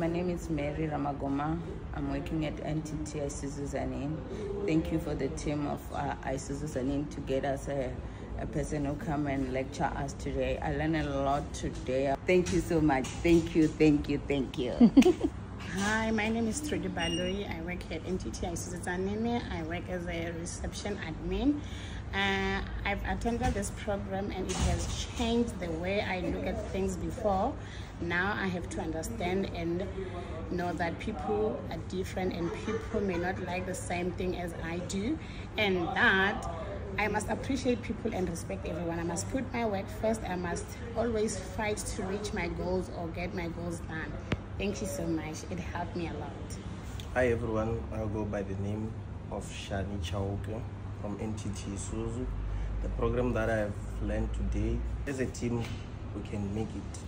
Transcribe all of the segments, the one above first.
my name is Mary Ramagoma. I'm working at NTT Isuzu Zanin. Thank you for the team of Isuzu Zanin to get us a person who come and lecture us today. I learned a lot today. Thank you so much. Thank you, thank you, thank you. Hi, my name is Trudy Baloi. I work at NTT Isuzu Zanin. I work as a reception admin. I've attended this program and it has changed the way I look at things before. Now I have to understand and know that people are different and people may not like the same thing as I do, and that I must appreciate people and respect everyone. I must put my work first. I must always fight to reach my goals or get my goals done. Thank you so much. It helped me a lot. Hi everyone, I'll go by the name of Shani Chauke from NTT Isuzu. The program that I've learned today, as a team we can make it,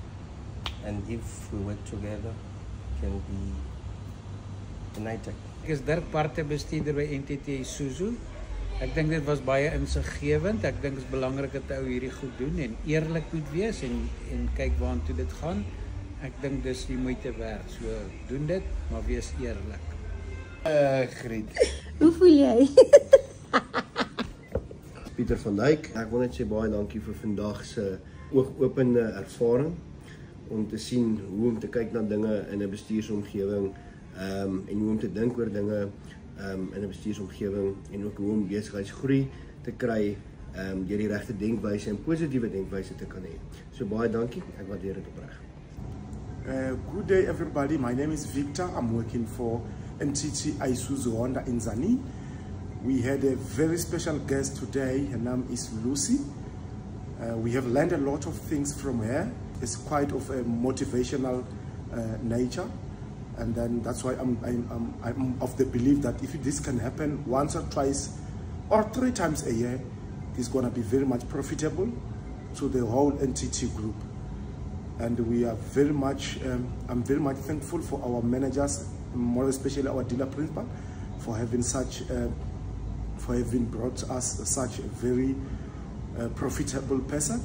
and if we work together can be united. Ek is Dirk Parte, bestuurder by NTT Isuzu. Ek dink dit was baie insiggewend. Ek dink dit is belangrik dat ou hierdie goed doen en eerlik moet wees en kyk waartoe dit gaan. Ek dink dis die moeite werd. So doen dit, maar wees eerlik. Griet. Hoe voel jy? Pieter van Dijk. Ek wil net sê baie dankie vir vandag se oogopende ervaring om te sien hoe om te kyk na dinge in 'n bestuursomgewing en hoe om te dink oor dinge in 'n bestuursomgewing en ook hoe om besigheidsgroei te kry deur die regte denkwyse en positiewe denkwyse te kan hê. So baie dankie. Ek waardeer dit opreg. Good day everybody, my name is Victor. I'm working for NTT Isuzu Honda in Zanin. We had a very special guest today. Her name is Lucy. We have learned a lot of things from her. It's quite of a motivational nature, and then that's why I'm of the belief that if this can happen once or twice or 3 times a year, it's going to be very much profitable to the whole NTT group. And we are very much, I'm very much thankful for our managers, more especially our dealer principal, for having for having brought us such a very profitable person.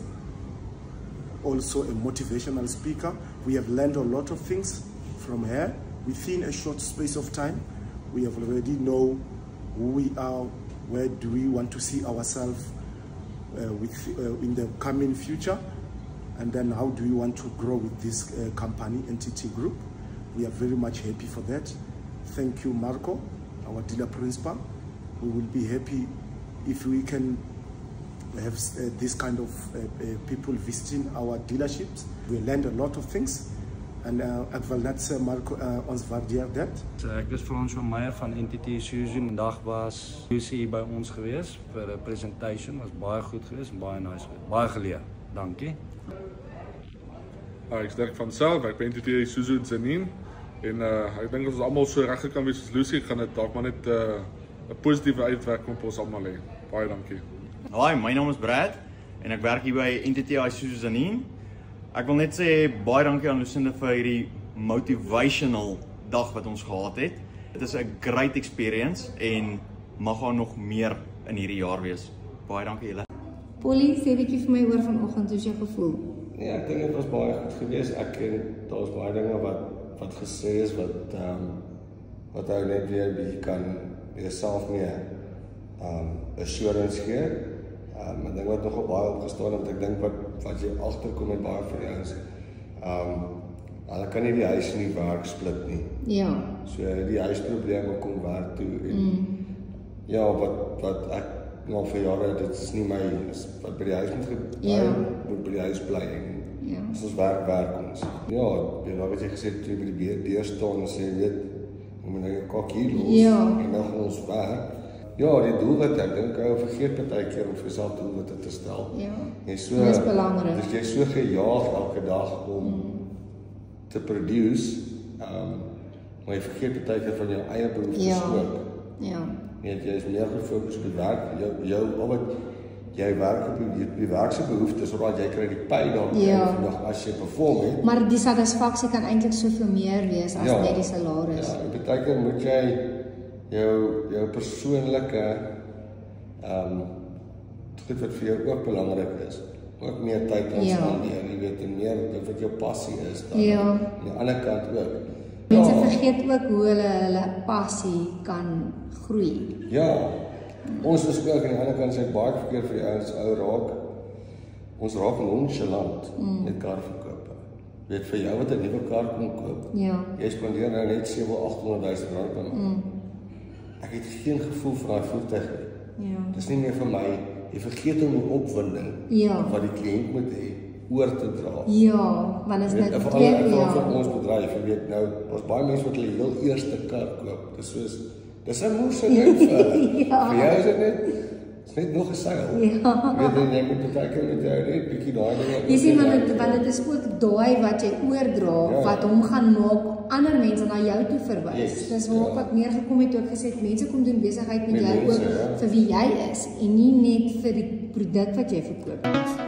Also a motivational speaker. We have learned a lot of things from her within a short space of time. We have already know who we are, where do we want to see ourselves in the coming future, and then how do we want to grow with this company, NTT Group. We are very much happy for that. Thank you, Marco, our dealer principal. We will be happy if we can have this kind of people visiting our dealerships. We learned a lot of things, and ek wil net sê Marco, ons waardeer dit. Ek is Frans van Meyer van NTT Isuzu. Vandag was Lucy hier by ons gewees vir 'n presentation. Was baie goed geweest en baie nice. Baie geleer. Dankie. Ek is Dirk van Self, ek ben NTT Isuzu in Zanin. En ek dink as ons almal so reg gekom wees soos Lucy, gaan dit dalk maar net 'n positiewe uitwerking op ons almal hê. Baie dankie. Hi, my naam is Brad en ek werk hier by NTT Isuzu Zanin. Ek wil net sê baie dankie aan Lucinda vir hierdie motivational dag wat ons gehad het. Dit is 'n great experience en mag daar nog meer in hierdie jaar wees. Baie dankie julle. Polly, sê 'n bietjie vir my oor vanoggend, hoe is jou gevoel? Ja, ek dink dit was baie goed geweest. Daar's baie dinge wat gesê is wat ou net weer 'n bietjie kan jouself meer assurance gee. Ek dink wat nogal baie opgestaan het, ek dink wat jy agterkom met baie van die ouens. Hulle kan nie die huis in die werk split nie. Ja. So die huisprobleme kom werk toe en ja, wat ek nou vir jare, dit is nie my wat by die huis moet gebly, moet by die huis bly en as ons werk ons. Ja, wat jy gesê toe by die deur staan en sê, weet, jy moet nou jou kak hier los en dan gaan ons werk. Ja, die doelwit, ek dink ou vergeet baie keer om vir jouself doelwitte te stel. Ja. Dis belangrik. Dus jy is so gejaag elke dag om te produce, maar jy vergeet baie keer van jou eie behoeftes ook. Ja. Jy is meer gefokus op die werk, al wat jy werk op die werkse behoeftes, zodat jy kry die pay dan as jy perform het. Maar die satisfaksie kan eintlik soveel meer wees as net die salaris. Ja, dit beteken moet jy jou persoonlike goed wat vir jou ook belangrik is, ook meer tyd aan spandeer, jy weet, en meer wat jou passie is dan aan die ander kant ook. Mense vergeet ook hoe hulle passie kan groei. Ja. Ons is ook aan die ander kant sê baie verkeer vir die ouens ou raak. Ons raak nonchalant met karverkope. Weet vir jou wat 'n nuwe kar kon koop. Ja. Jy spandeer nou net 700.000 of 800.000 rand aan hom. Ek het geen gevoel vir daai voertuig nie. Ja. Dis nie meer vir my. Jy vergeet om die opwinding wat die kliënt moet hê oor te dra. Ja, want is net vir ons bedryf, jy weet nou, daar's baie mense wat hulle heel eerste kar koop. Dis 'n moeise ding vir hulle. Ja. Vir jou is dit net nog 'n seil. Ja. Weet jy moet baie keer met jou net bietjie daai dinge. Jy sien want dit is ook daai wat jy oordra wat hom gaan maak ander mense na jou toe verwys. Dis waarop ek meer gekom het ook gesê mense kom doen besigheid met jou ook vir wie jy is en nie net vir die produk wat jy verkoop.